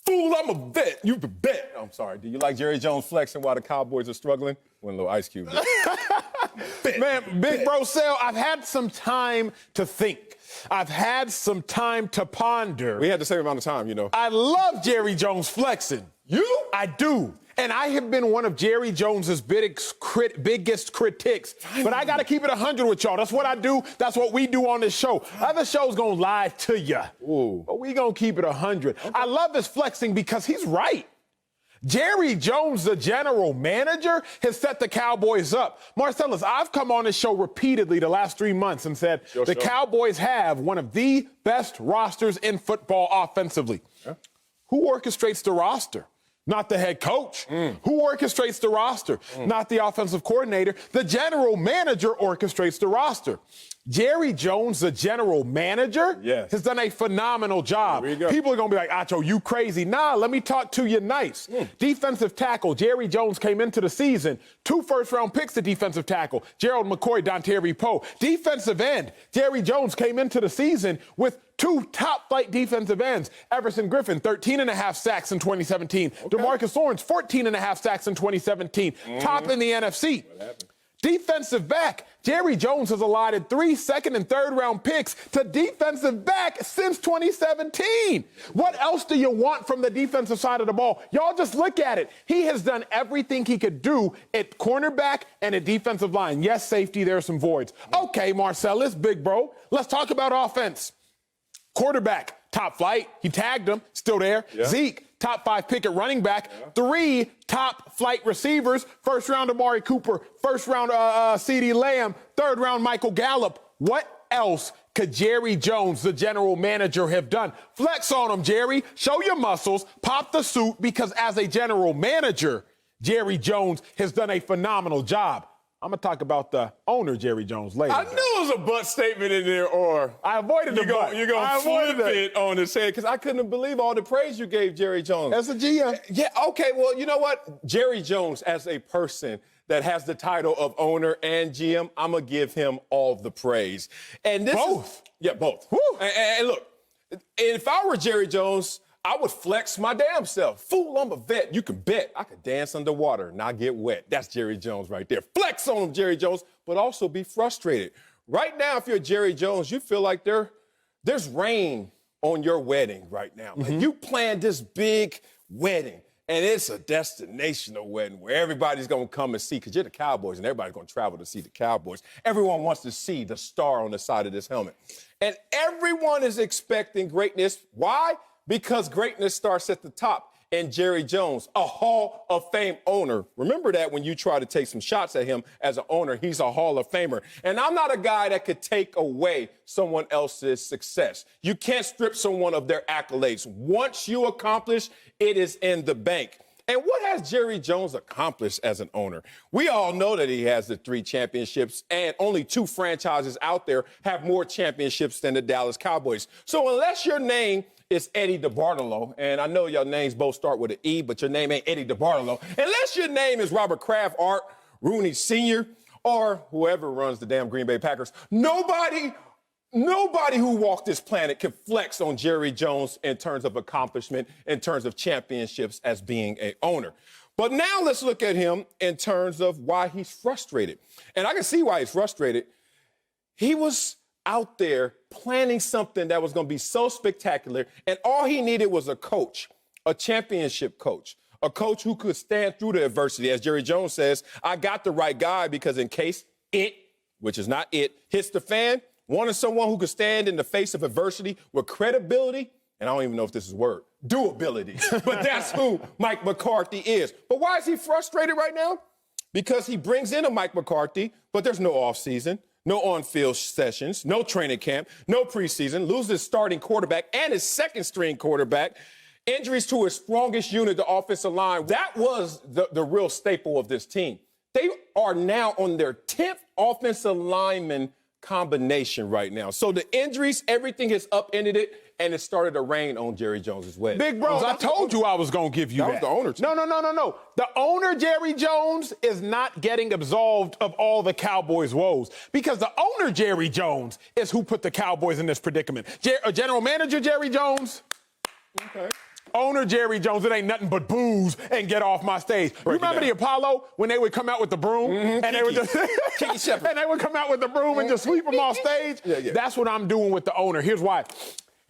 Fool, I'm a vet. You can bet. I'm sorry. Do you like Jerry Jones flexing while the Cowboys are struggling? One little Ice Cube. Man, Big Bro Sal, I've had some time to think. I've had some time to ponder. We had the same amount of time, you know. I love Jerry Jones flexing. You? I do. And I have been one of Jerry Jones's biggest critics. But I got to keep it 100 with y'all. That's what I do. That's what we do on this show. Other shows going to lie to you. Ooh. But we going to keep it 100. Okay. I love his flexing because he's right. Jerry Jones, the general manager, has set the Cowboys up. Marcellus, I've come on this show repeatedly the last 3 months and said the Cowboys have one of the best rosters in football offensively. Yeah. Who orchestrates the roster? Not the head coach. Who orchestrates the roster? Not the offensive coordinator. The general manager orchestrates the roster. Jerry Jones, the general manager, has done a phenomenal job. People are going to be like, Acho, you crazy. Nah, let me talk to you nice. Defensive tackle, Jerry Jones came into the season, 2 first-round picks to defensive tackle, Gerald McCoy, Dontari Poe. Defensive end, Jerry Jones came into the season with 2 top-flight defensive ends. Everson Griffin, 13.5 sacks in 2017. DeMarcus Lawrence, 14.5 sacks in 2017. Top in the NFC. Defensive back, Jerry Jones has allotted 3 second and third round picks to defensive back since 2017. What else do you want from the defensive side of the ball? Y'all just look at it. He has done everything he could do at cornerback and at defensive line. Yes, safety, there are some voids. Okay, Marcellus, big bro, let's talk about offense. Quarterback, top flight. He tagged him, still there. Zeke, top 5 pick at running back. 3 top flight receivers. First round Amari Cooper. First round CeeDee Lamb. Third round Michael Gallup. What else could Jerry Jones, the general manager, have done? Flex on him, Jerry. Show your muscles. Pop the suit, because as a general manager, Jerry Jones has done a phenomenal job. I'm going to talk about the owner, Jerry Jones, later. I knew it was a butt statement in there, or I avoided the butt. You're going to flip it on his head, because I couldn't believe all the praise you gave Jerry Jones. As a GM. Yeah, okay, well, you know what? Jerry Jones, as a person that has the title of owner and GM, I'm going to give him all the praise. And this both? Both. And look, if I were Jerry Jones, I would flex my damn self. Fool, I'm a vet. You can bet I could dance underwater and not get wet. That's Jerry Jones right there. Flex on him, Jerry Jones, but also be frustrated. Right now, if you're Jerry Jones, you feel like there's rain on your wedding right now. Like you planned this big wedding, and it's a destinational wedding where everybody's going to come and see, because you're the Cowboys, and everybody's going to travel to see the Cowboys. Everyone wants to see the star on the side of this helmet. And everyone is expecting greatness. Why? Because greatness starts at the top. And Jerry Jones, a Hall of Fame owner. Remember that when you try to take some shots at him as an owner, he's a Hall of Famer. And I'm not a guy that could take away someone else's success. You can't strip someone of their accolades. Once you accomplish, it is in the bank. And what has Jerry Jones accomplished as an owner? We all know that he has the 3 championships, and only 2 franchises out there have more championships than the Dallas Cowboys. So unless your name is Eddie DeBartolo, and I know your names both start with an E, but your name ain't Eddie DeBartolo, unless your name is Robert Kraft, Art Rooney Sr., or whoever runs the damn Green Bay Packers, nobody who walked this planet can flex on Jerry Jones in terms of accomplishment, in terms of championships as being an owner. But now let's look at him in terms of why he's frustrated. And I can see why he's frustrated. He was out there planning something that was going to be so spectacular, and all he needed was a coach, a championship coach, a coach who could stand through the adversity. As Jerry Jones says, I got the right guy, because in case it, which is not it, hits the fan, wanted someone who could stand in the face of adversity with credibility, and I don't even know if this is a word, doability. But that's who Mike McCarthy is. But why is he frustrated right now? Because he brings in a Mike McCarthy, but there's no offseason, no on-field sessions, no training camp, no preseason, loses his starting quarterback and his second-string quarterback, injuries to his strongest unit, the offensive line. That was the real staple of this team. They are now on their 10th offensive lineman combination right now. So the injuries, everything has upended it, and it started to rain on Jerry Jones' wedding. Big bro, I told you I was going to give you that. That was the owner. No. The owner, Jerry Jones, is not getting absolved of all the Cowboys' woes, because the owner, Jerry Jones, is who put the Cowboys in this predicament. General manager, Jerry Jones. Okay. Owner Jerry Jones, it ain't nothing but booze and get off my stage. You remember the Apollo when they would come out with the broom and they would just and they would come out with the broom and just sweep them off stage? Yeah. That's what I'm doing with the owner. Here's why.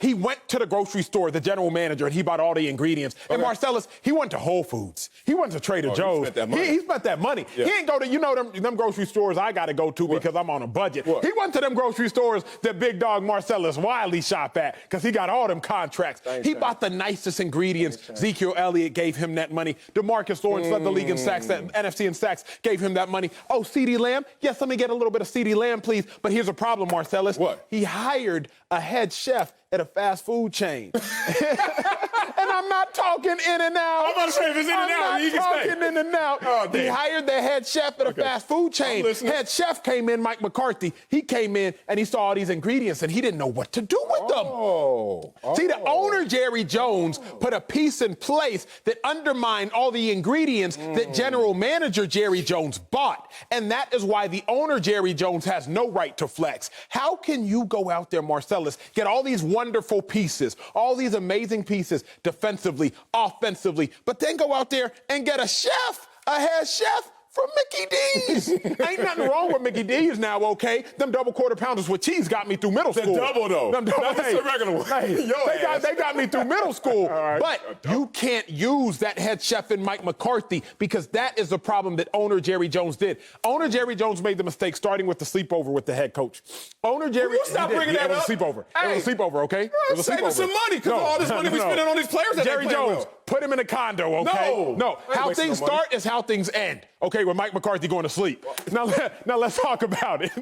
He went to the grocery store, the general manager, and he bought all the ingredients. Okay. And Marcellus, he went to Whole Foods. He went to Trader Joe's. He spent that money. He spent that money. Yeah. He ain't go to, them grocery stores I got to go to because I'm on a budget. What? He went to them grocery stores that big dog Marcellus Wiley shop at because he got all them contracts. He bought the nicest ingredients. Ezekiel Elliott gave him that money. DeMarcus Lawrence led the league in sacks. That NFC in sacks gave him that money. Oh, CeeDee Lamb? Yes, let me get a little bit of CeeDee Lamb, please. But here's a problem, Marcellus. What? He hired a head chef at a fast food chain. And I'm not talking In-N-Out. I'm about to say, if it's In-N-Out, you can stay. I'm not talking In-N-Out. Oh, he hired the head chef at a fast food chain. Head chef came in, Mike McCarthy. He came in and he saw all these ingredients and he didn't know what to do with them. See, the owner, Jerry Jones, put a piece in place that undermined all the ingredients that general manager Jerry Jones bought. And that is why the owner, Jerry Jones, has no right to flex. How can you go out there, Marcellus, get all these wonderful pieces, all these amazing pieces defensively, offensively, but then go out there and get a chef, a head chef from Mickey D's. Ain't nothing wrong with Mickey D's now, okay? Them double quarter pounders with cheese got me through middle school. The double, though. That's the regular one. They got me through middle school. Right. But you can't use that head chef in Mike McCarthy because that is the problem that owner Jerry Jones did. Owner Jerry Jones made the mistake starting with the sleepover with the head coach. Owner Jerry... You stop bringing that up. It was a sleepover. Hey. It was a sleepover, okay? It was a sleepover. Saving some money because of all this money we spending on these players that Jerry Jones, put him in a condo, okay? No. How things start is how things end, okay, with Mike McCarthy going to sleep. Now let's talk about it.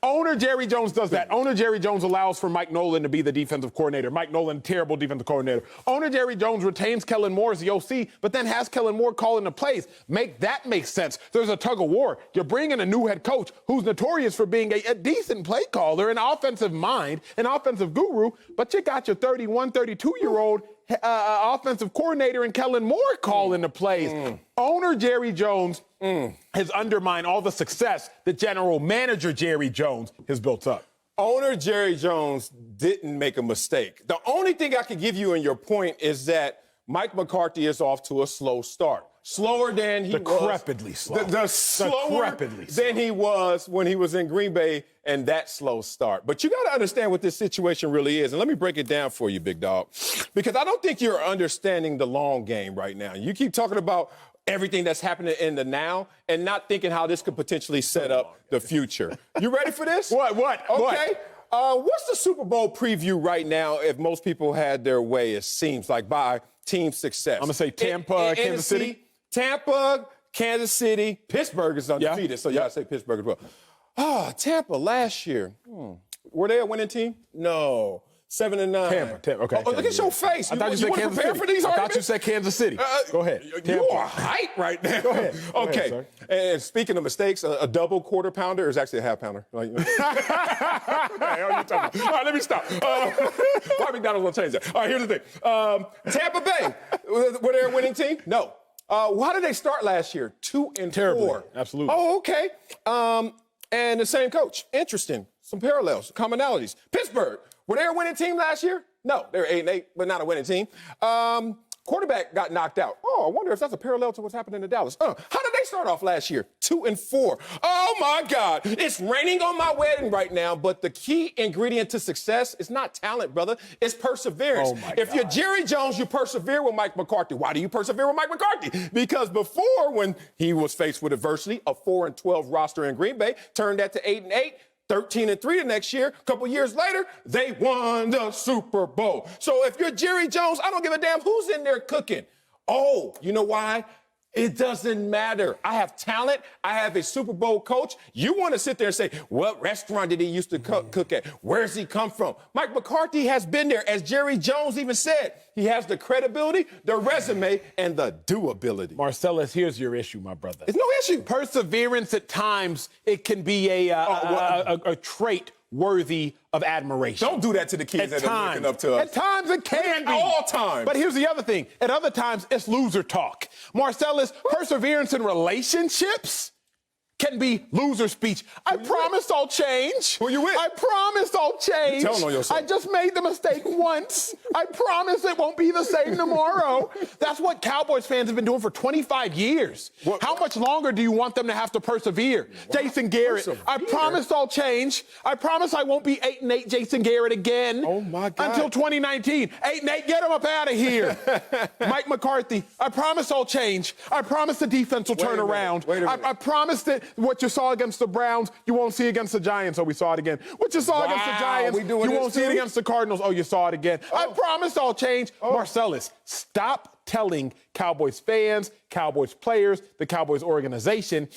Owner Jerry Jones does that. Owner Jerry Jones allows for Mike Nolan to be the defensive coordinator. Mike Nolan, terrible defensive coordinator. Owner Jerry Jones retains Kellen Moore as the OC, but then has Kellen Moore calling the plays. Make that make sense. There's a tug of war. You're bringing a new head coach who's notorious for being a decent play caller, an offensive mind, an offensive guru, but you got your 31, 32-year-old offensive coordinator and Kellen Moore calling the plays. Owner Jerry Jones has undermined all the success that general manager Jerry Jones has built up. Owner Jerry Jones didn't make a mistake. The only thing I can give you in your point is that Mike McCarthy is off to a slow start. Slower than he was. Decrepitly slow. The slower than he was when he was in Green Bay, and that slow start. But you got to understand what this situation really is. And let me break it down for you, big dog, because I don't think you're understanding the long game right now. You keep talking about everything that's happening in the now and not thinking how this could potentially set up the future. You ready for this? What? Okay. What's the Super Bowl preview right now if most people had their way, it seems like, by team success? I'm going to say Tampa, Kansas City. Tampa, Kansas City, Pittsburgh is undefeated, so you got to say Pittsburgh as well. Tampa last year. Were they a winning team? No. 7-9. Tampa, okay. Oh, look at your face. I thought you said Kansas City. For these I thought you said Kansas City. Go ahead. You are hype right now. Go ahead. Okay. Go ahead, and speaking of mistakes, a double quarter pounder is actually a half pounder. All right, let me stop. Why McDonald's will change that? All right, here's the thing. Tampa Bay, were they a winning team? No. How did they start last year? 2-4. Terribly. Absolutely. Oh, okay. And the same coach. Interesting. Some parallels, commonalities. Pittsburgh, were they a winning team last year? No, they were 8-8, but not a winning team. Quarterback got knocked out. Oh, I wonder if that's a parallel to what's happening in Dallas. How did they start off last year? 2-4. Oh, my God. It's raining on my wedding right now, but the key ingredient to success is not talent, brother. It's perseverance. Oh, my if God. you're Jerry Jones, you persevere with Mike McCarthy. Why do you persevere with Mike McCarthy? Because before, when he was faced with adversity, a 4-12 roster in Green Bay turned that to 8-8. 13-3 the next year. A couple years later, they won the Super Bowl. So if you're Jerry Jones, I don't give a damn who's in there cooking. Oh, you know why? It doesn't matter. I have talent. I have a Super Bowl coach. You want to sit there and say, what restaurant did he used to cook at? Where's he come from? Mike McCarthy has been there. As Jerry Jones even said, he has the credibility, the resume, and the doability. Marcellus, here's your issue, my brother. It's no issue. Perseverance at times, it can be a trait worthy of admiration. Don't do that to the kids that are looking up to us. At times it can be. All times. But here's the other thing. At other times, it's loser talk. Marcellus, perseverance in relationships, can be loser speech. I promise I'll change. Who you with? I promise I'll change. You're telling on yourself. I just made the mistake once. I promise it won't be the same tomorrow. That's what Cowboys fans have been doing for 25 years. How much longer do you want them to have to persevere? Jason Garrett, I promise I'll change. I promise I won't be 8-8 Jason Garrett again. Oh, my God. Until 2019. 8-8, get him up out of here. Mike McCarthy, I promise I'll change. I promise the defense will turn around. Wait a minute. I promise that what you saw against the Browns, you won't see against the Giants. Oh, we saw it again. What you saw against the Giants, you won't see it against the Cardinals. Oh, you saw it again. I promise I'll change. Marcellus, stop telling Cowboys fans, Cowboys players, the Cowboys organization,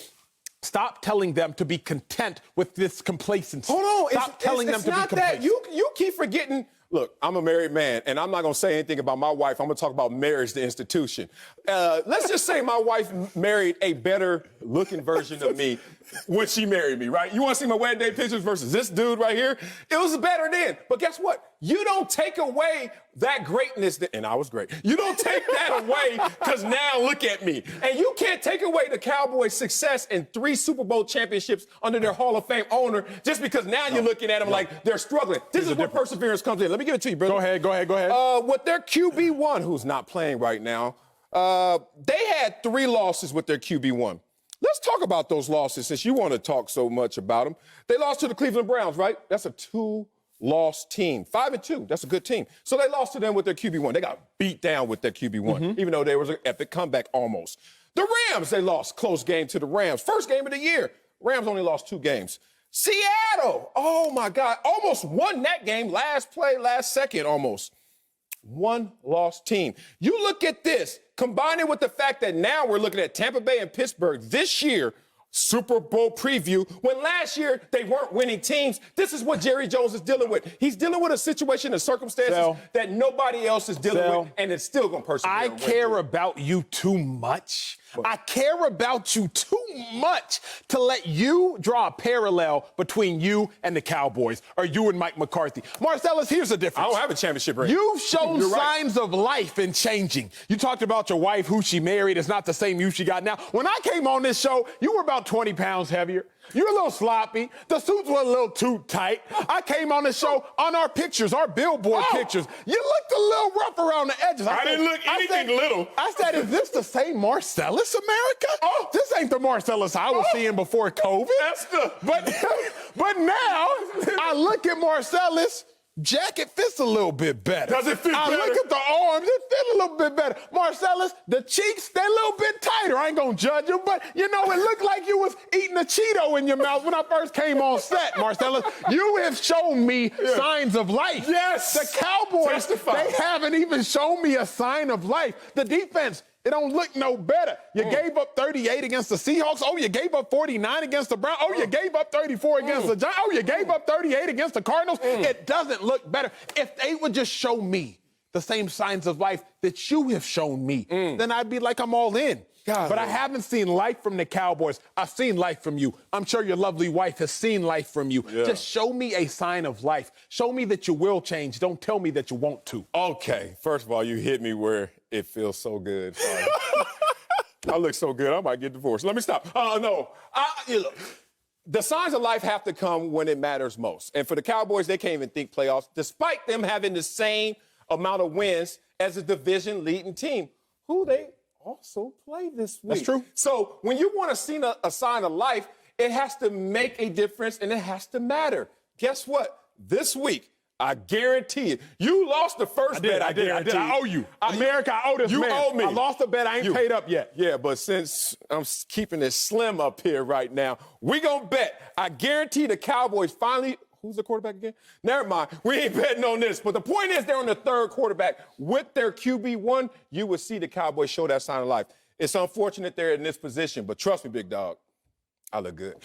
stop telling them to be content with this complacency. Hold on. Stop telling them to be complacent. That. You keep forgetting. Look, I'm a married man, and I'm not going to say anything about my wife. I'm going to talk about marriage, the institution. Let's just say my wife married a better-looking version of me when she married me, right? You want to see my wedding day pictures versus this dude right here? It was better then. But guess what? You don't take away that greatness, and I was great. You don't take that away because now look at me. And you can't take away the Cowboys' success in 3 Super Bowl championships under their Hall of Fame owner just because now you're looking at them like they're struggling. This is where perseverance comes in. Let me give it to you, brother. Go ahead. With their QB1, who's not playing right now, they had 3 losses with their QB1. Let's talk about those losses since you want to talk so much about them. They lost to the Cleveland Browns, right? That's a 2-loss team. 5-2, that's a good team. So they lost to them with their QB1. They got beat down with their QB1, even though there was an epic comeback almost. The Rams, they lost close game to the Rams. First game of the year. Rams only lost 2 games. Seattle, oh my God, almost won that game. Last play, last second almost. 1-loss team. You look at this, combine it with the fact that now we're looking at Tampa Bay and Pittsburgh this year, Super Bowl preview, when last year they weren't winning teams. This is what Jerry Jones is dealing with. He's dealing with a situation and circumstances that nobody else is dealing with, and it's still going to persevere. I care about you too much. I care about you too much to let you draw a parallel between you and the Cowboys or you and Mike McCarthy. Marcellus, here's the difference. I don't have a championship ring. You've shown signs of life in changing. You talked about your wife, who she married. It's not the same you she got now. When I came on this show, you were about 20 pounds heavier. You're a little sloppy. The suits were a little too tight. I came on the show on our pictures, our billboard pictures. You looked a little rough around the edges. I didn't look anything little. I said, is this the same Marcellus, America? This ain't the Marcellus I was seeing before COVID. That's the... But now, I look at Marcellus, jacket fits a little bit better. Does it fit better? I look at the arms, it fit a little bit better. Marcellus, the cheeks, they're a little bit tighter. I ain't gonna judge you, but you know, it looked like you was eating a Cheeto in your mouth when I first came on set, Marcellus. You have shown me signs of life. Yes. The Cowboys, they haven't even shown me a sign of life. The defense, it don't look no better. You gave up 38 against the Seahawks. Oh, you gave up 49 against the Browns. Oh, you gave up 34 against the Giants. Oh, you gave up 38 against the Cardinals. It doesn't look better. If they would just show me the same signs of life that you have shown me, then I'd be like, I'm all in. But I haven't seen life from the Cowboys. I've seen life from you. I'm sure your lovely wife has seen life from you. Just show me a sign of life. Show me that you will change. Don't tell me that you want to. Okay, first of all, you hit me where it feels so good. Sorry. I look so good, I might get divorced. Let me stop. No. Look, the signs of life have to come when it matters most. And for the Cowboys, they can't even think playoffs, despite them having the same amount of wins as a division-leading team, who they also play this week. That's true. So when you want to see a sign of life, it has to make a difference and it has to matter. Guess what? This week, I guarantee it. You lost the first bet. I did. I owe you. America, I owe this man. You owe me. I lost the bet. I ain't paid up yet. Yeah, but since I'm keeping it slim up here right now, we gonna bet. I guarantee the Cowboys finally. Who's the quarterback again? Never mind. We ain't betting on this. But the point is, they're on the 3rd quarterback. With their QB1, you will see the Cowboys show that sign of life. It's unfortunate they're in this position, but trust me, big dog, I look good.